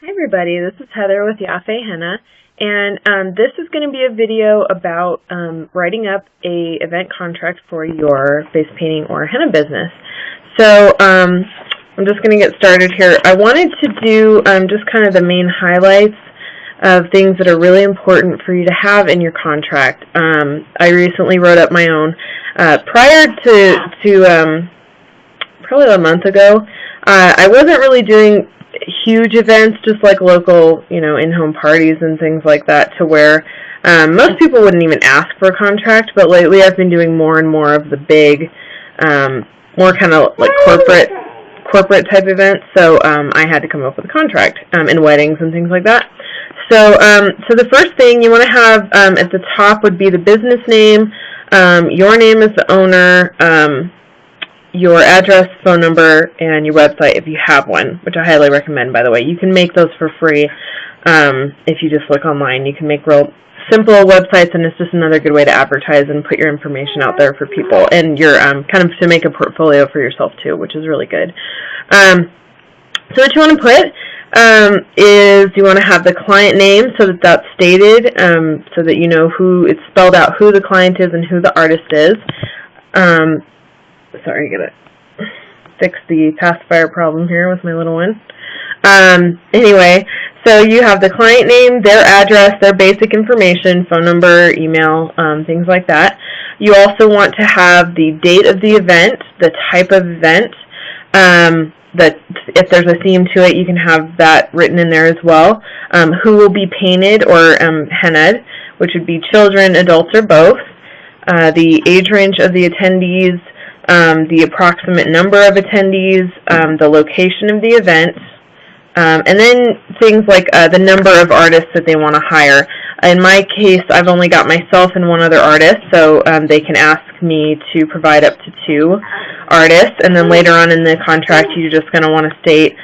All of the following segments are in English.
Hi everybody, this is Heather with Yafe Henna, and this is going to be a video about writing up a event contract for your face painting or henna business. So I'm just going to get started here. I wanted to do just kind of the main highlights of things that are really important for you to have in your contract. I recently wrote up my own. Prior to probably a month ago, I wasn't really doing huge events, just like local, in-home parties and things like that, to where most people wouldn't even ask for a contract, but lately I've been doing more and more of the big, more kind of like corporate type events, so I had to come up with a contract, in weddings and things like that. So the first thing you want to have at the top would be the business name, your name as the owner, your address, phone number, and your website if you have one, which I highly recommend, by the way. You can make those for free if you just look online. You can make real simple websites, and it's just another good way to advertise and put your information out there for people, and your kind of to make a portfolio for yourself too, which is really good. So what you want to put is you want to have the client name so that that's stated, so that you know who, it's spelled out who the client is and who the artist is. Sorry, I gotta fix the pacifier problem here with my little one. Anyway, so you have the client name, their address, their basic information, phone number, email, things like that. You also want to have the date of the event, the type of event, that if there's a theme to it, you can have that written in there as well. Who will be painted or hennaed, which would be children, adults, or both. The age range of the attendees, the approximate number of attendees, the location of the event, and then things like the number of artists that they want to hire. In my case, I've only got myself and one other artist, so they can ask me to provide up to 2 artists, and then later on in the contract you're just going to want to state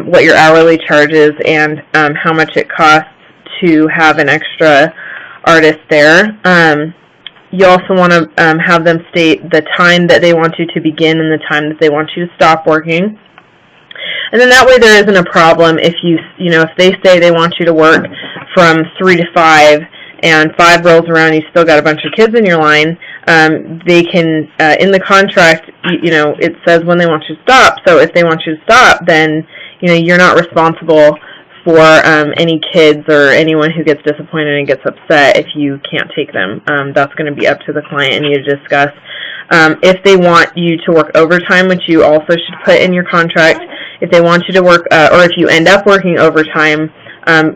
what your hourly charge is and how much it costs to have an extra artist there. You also want to have them state the time that they want you to begin and the time that they want you to stop working. And then that way there isn't a problem if if they say they want you to work from 3 to 5 and 5 rolls around, you still got a bunch of kids in your line, they can, in the contract, it says when they want you to stop. So if they want you to stop, then, you're not responsible for any kids or anyone who gets disappointed and gets upset if you can't take them. That's going to be up to the client and you to discuss. If they want you to work overtime, which you also should put in your contract, if they want you to work, or if you end up working overtime,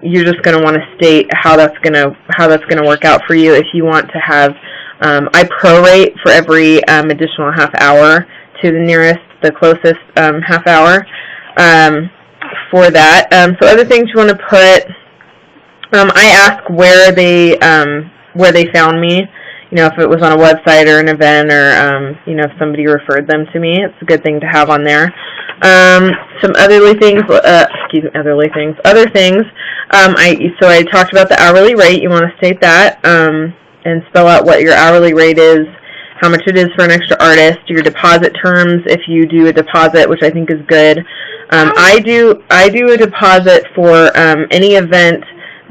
you're just going to want to state how that's going to work out for you. If you want to have, I prorate for every additional half hour to the closest half hour. For that. So other things you want to put, I ask where they found me, if it was on a website or an event or, if somebody referred them to me. It's a good thing to have on there. Some other things, so I talked about the hourly rate. You want to state that, and spell out what your hourly rate is, how much it is for an extra artist, your deposit terms if you do a deposit, which I think is good. I do a deposit for any event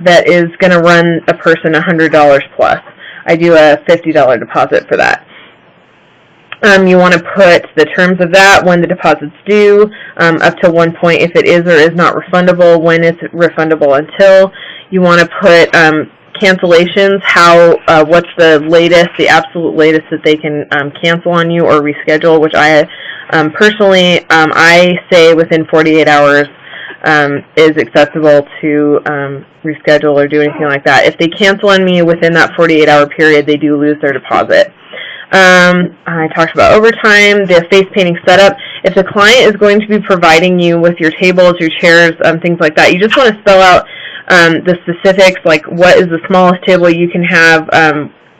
that is going to run a person $100 plus. I do a $50 deposit for that. You want to put the terms of that, when the deposit's due, up to one point if it is or is not refundable, when it's refundable until. You want to put cancellations, what's the absolute latest that they can cancel on you or reschedule, which I personally I say within 48 hours is acceptable to reschedule or do anything like that. If they cancel on me within that 48-hour period, they do lose their deposit. I talked about overtime, the face painting setup. If the client is going to be providing you with your tables, your chairs, things like that, you just want to spell out the specifics, like what is the smallest table you can have,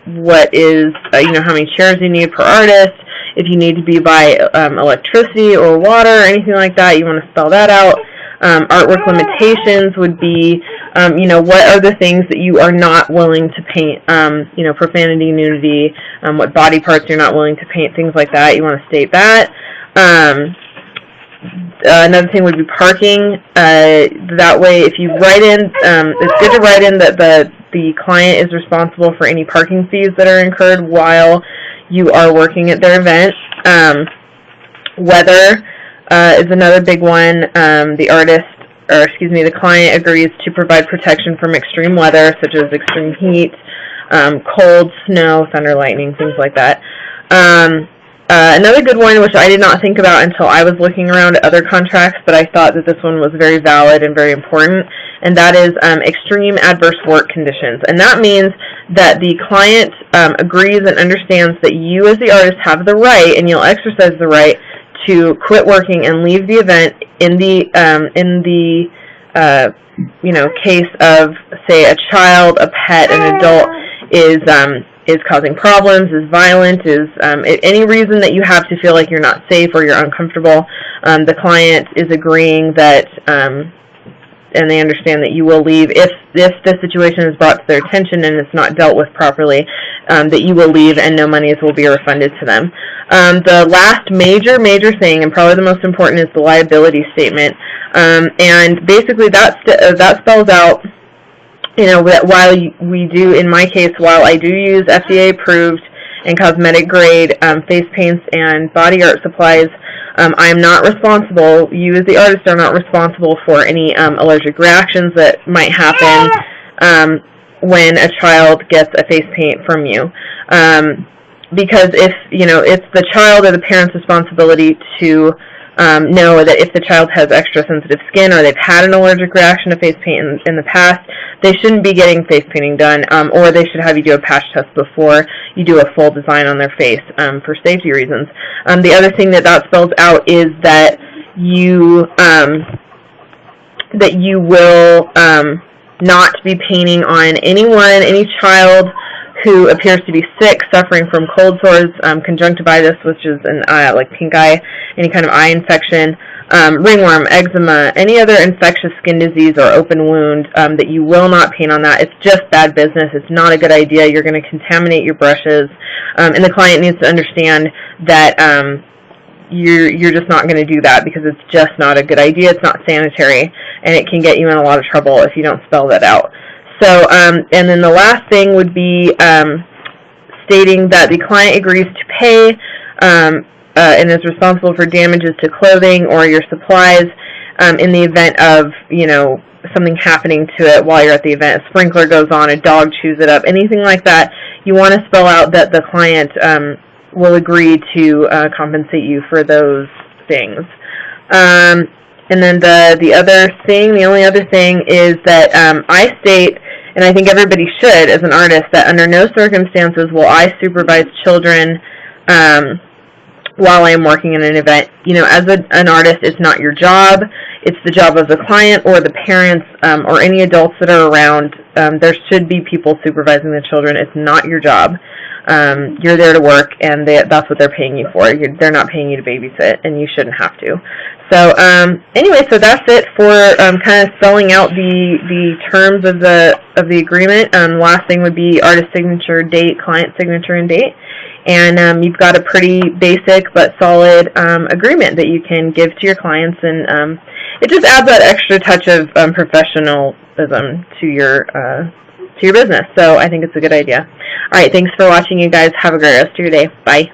what is, how many chairs you need per artist, if you need to be by electricity or water or anything like that, you want to spell that out. Artwork limitations would be, what are the things that you are not willing to paint, profanity, nudity, what body parts you're not willing to paint, things like that. You want to state that. Another thing would be parking. That way, if you write in, it's good to write in that the client is responsible for any parking fees that are incurred while you are working at their event. Weather is another big one. The client agrees to provide protection from extreme weather, such as extreme heat, cold, snow, thunder, lightning, things like that. Another good one, which I did not think about until I was looking around at other contracts, but I thought that this one was very valid and very important, and that is extreme adverse work conditions. And that means that the client agrees and understands that you as the artist have the right, and you'll exercise the right, to quit working and leave the event in the case of, say, a child, a pet, an adult is causing problems, is violent, is any reason that you have to feel like you're not safe or you're uncomfortable. The client is agreeing that, and they understand that you will leave if the situation is brought to their attention and it's not dealt with properly, that you will leave and no monies will be refunded to them. The last major thing, and probably the most important, is the liability statement. And basically that spells out, that while we do, in my case, while I do use FDA approved and cosmetic grade face paints and body art supplies, I am not responsible, you as the artist are not responsible for any allergic reactions that might happen when a child gets a face paint from you. Because it's the child or the parent's responsibility to know that if the child has extra sensitive skin or they've had an allergic reaction to face paint in the past, they shouldn't be getting face painting done, or they should have you do a patch test before you do a full design on their face for safety reasons. The other thing that spells out is that you will not be painting on any child who appears to be sick, suffering from cold sores, conjunctivitis, which is like pink eye, any kind of eye infection, ringworm, eczema, any other infectious skin disease or open wound, that you will not paint on that. It's just bad business. It's not a good idea. You're going to contaminate your brushes, and the client needs to understand that you're just not going to do that because it's just not a good idea. It's not sanitary, and it can get you in a lot of trouble if you don't spell that out. So, and then the last thing would be stating that the client agrees to pay and is responsible for damages to clothing or your supplies in the event of, something happening to it while you're at the event. A sprinkler goes on, a dog chews it up, anything like that. You want to spell out that the client will agree to compensate you for those things. And then the only other thing is that I state, and I think everybody should as an artist, that under no circumstances will I supervise children while I am working in an event. As an artist, it's not your job. It's the job of the client or the parents or any adults that are around. There should be people supervising the children. It's not your job. You're there to work, and that's what they're paying you for. They're not paying you to babysit, and you shouldn't have to. So anyway, so that's it for kind of spelling out the terms of the agreement. Last thing would be artist signature, date, client signature, and date. And you've got a pretty basic but solid agreement that you can give to your clients, and it just adds that extra touch of professionalism to your business. So I think it's a good idea. All right, thanks for watching, you guys. Have a great rest of your day. Bye.